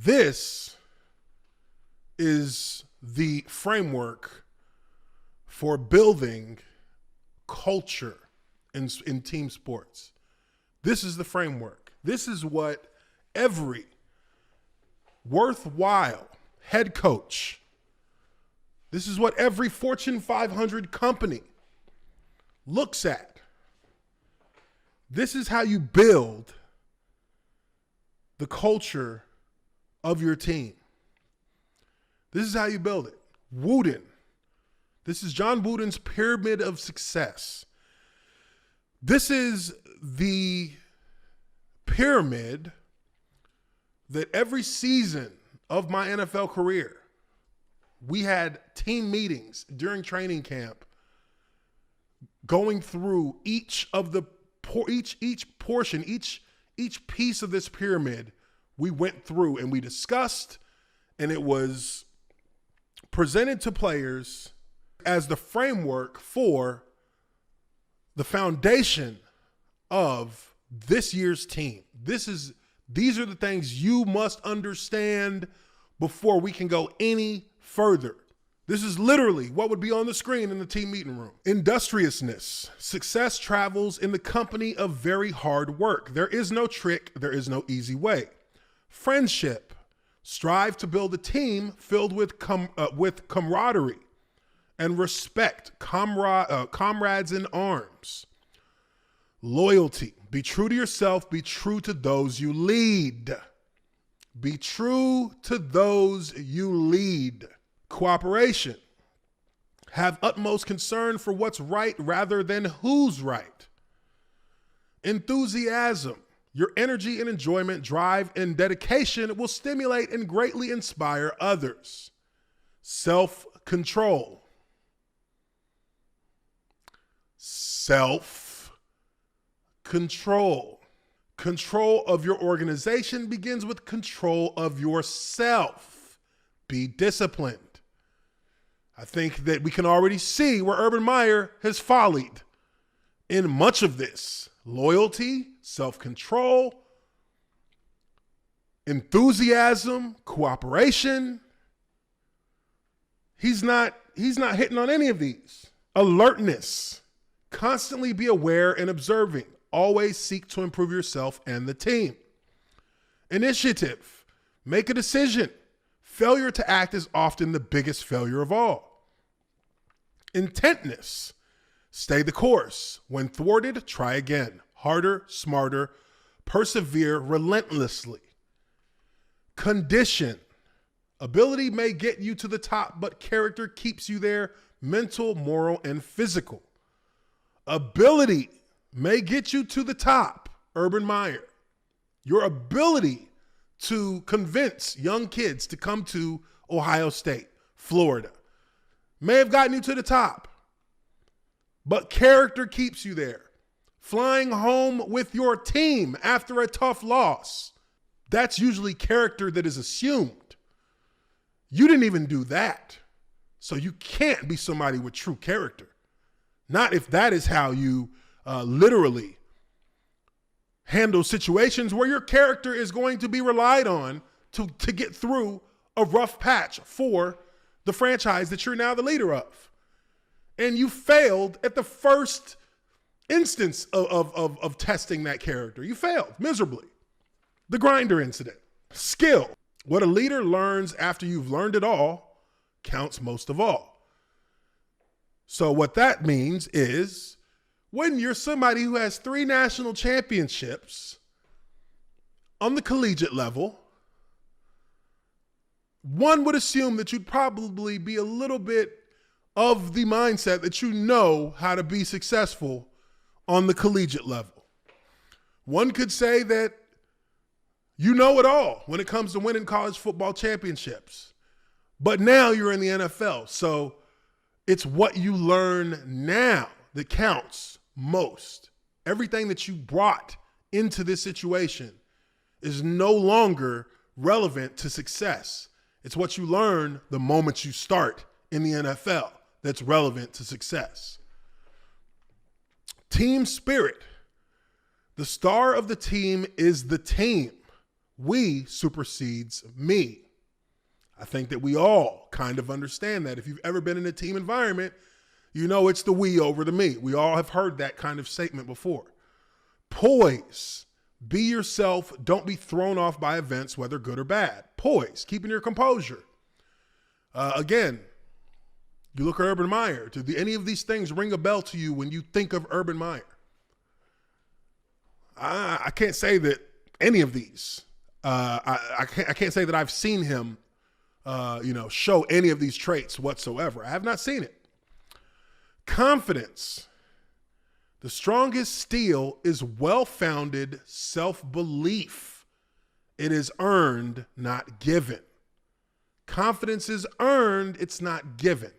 This is the framework for building culture in team sports. This is the framework. This is what every worthwhile head coach, this is what every Fortune 500 company looks at. This is how you build the culture of your team. This is how you build it. Wooden. This is John Wooden's pyramid of success. This is the pyramid that every season of my NFL career, we had team meetings during training camp going through each of the each portion, each piece of this pyramid we went through and we discussed, and it was presented to players as the framework for the foundation of this year's team. These are the things you must understand before we can go any further. This is literally what would be on the screen in the team meeting room. Industriousness. Success travels in the company of very hard work. There is no trick. There is no easy way. Friendship. Strive to build a team filled with camaraderie and respect, comrades in arms. Loyalty. Be true to yourself. Be true to those you lead. Be true to those you lead. Cooperation. Have utmost concern for what's right rather than who's right. Enthusiasm. Your energy and enjoyment, drive, and dedication will stimulate and greatly inspire others. Self-control. Self-control. Control of your organization begins with control of yourself. Be disciplined. I think that we can already see where Urban Meyer has follied in much of this. Loyalty, self-control, enthusiasm, cooperation. He's not hitting on any of these. Alertness. Constantly be aware and observing. Always seek to improve yourself and the team. Initiative. Make a decision. Failure to act is often the biggest failure of all. Intentness. Stay the course. When thwarted, try again. Harder, smarter, persevere relentlessly. Condition. Ability may get you to the top, but character keeps you there, mental, moral, and physical. Ability may get you to the top, Urban Meyer. Your ability to convince young kids to come to Ohio State, Florida, may have gotten you to the top, but character keeps you there. Flying home with your team after a tough loss, that's usually character that is assumed. You didn't even do that, so you can't be somebody with true character. Not if that is how you literally handle situations where your character is going to be relied on to get through a rough patch for the franchise that you're now the leader of. And you failed at the first instance of testing that character. You failed miserably. The grinder incident. Skill. What a leader learns after you've learned it all counts most of all. So what that means is when you're somebody who has 3 national championships on the collegiate level, one would assume that you'd probably be a little bit of the mindset that you know how to be successful on the collegiate level. One could say that you know it all when it comes to winning college football championships. But now you're in the NFL, so it's what you learn now that counts most. Everything that you brought into this situation is no longer relevant to success. It's what you learn the moment you start in the NFL that's relevant to success. Team spirit. The star of the team is the team. We supersedes me. I think that we all kind of understand that. If you've ever been in a team environment, you know it's the we over the me. We all have heard that kind of statement before. Poise. Be yourself. Don't be thrown off by events, whether good or bad. Poise. Keeping your composure. Again, you look at Urban Meyer. Do any of these things ring a bell to you when you think of Urban Meyer? I can't say that any of these. I can't say that I've seen him show any of these traits whatsoever. I have not seen it. Confidence. The strongest steel is well-founded self-belief. It is earned, not given. Confidence is earned, it's not given.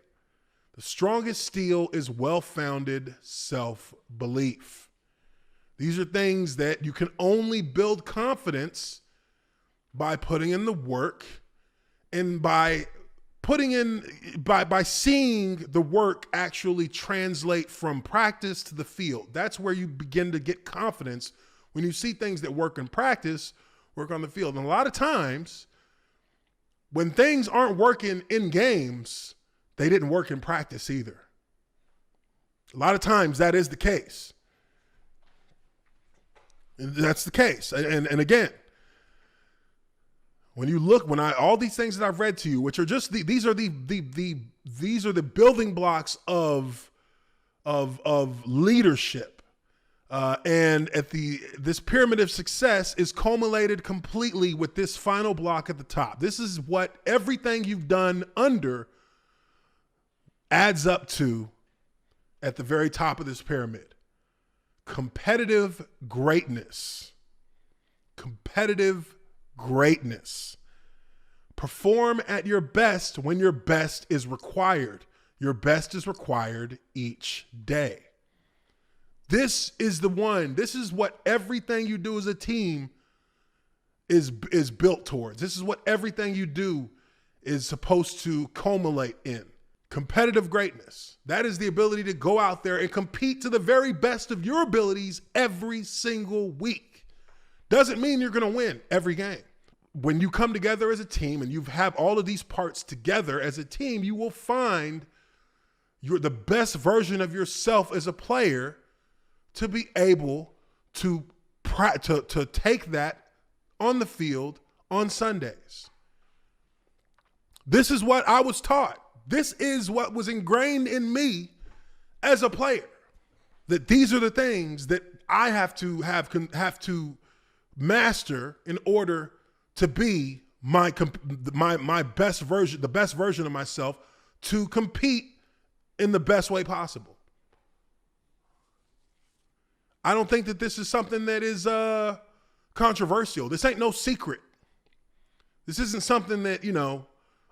The strongest steel is well-founded self-belief. These are things that you can only build confidence by putting in the work and by seeing the work actually translate from practice to the field. That's where you begin to get confidence, when you see things that work in practice work on the field. And a lot of times when things aren't working in games, they didn't work in practice either. A lot of times that is the case. And that's the case. And again, when you look, all these things that I've read to you, which are just these are the building blocks of leadership, and this pyramid of success is culminated completely with this final block at the top. This is what everything you've done under adds up to at the very top of this pyramid. Competitive greatness. Competitive greatness. Perform at your best when your best is required. Your best is required each day. This is the one. This is what everything you do as a team is built towards. This is what everything you do is supposed to culminate in. Competitive greatness. That is the ability to go out there and compete to the very best of your abilities every single week. Doesn't mean you're going to win every game. When you come together as a team and you have all of these parts together as a team, you will find you're the best version of yourself as a player to be able to take that on the field on Sundays. This is what I was taught. This is what was ingrained in me as a player. That these are the things that I have to master in order to be my best version, the best version of myself, to compete in the best way possible. I don't think that this is something that is controversial. This ain't no secret. This isn't something that,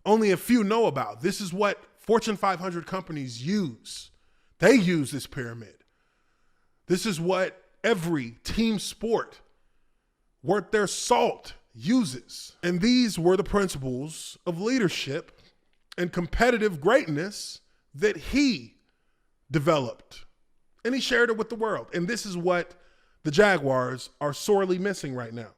only a few know about. This is what Fortune 500 companies use. They use this pyramid. This is what every team sport worth their salt uses. And these were the principles of leadership and competitive greatness that he developed. And he shared it with the world. And this is what the Jaguars are sorely missing right now.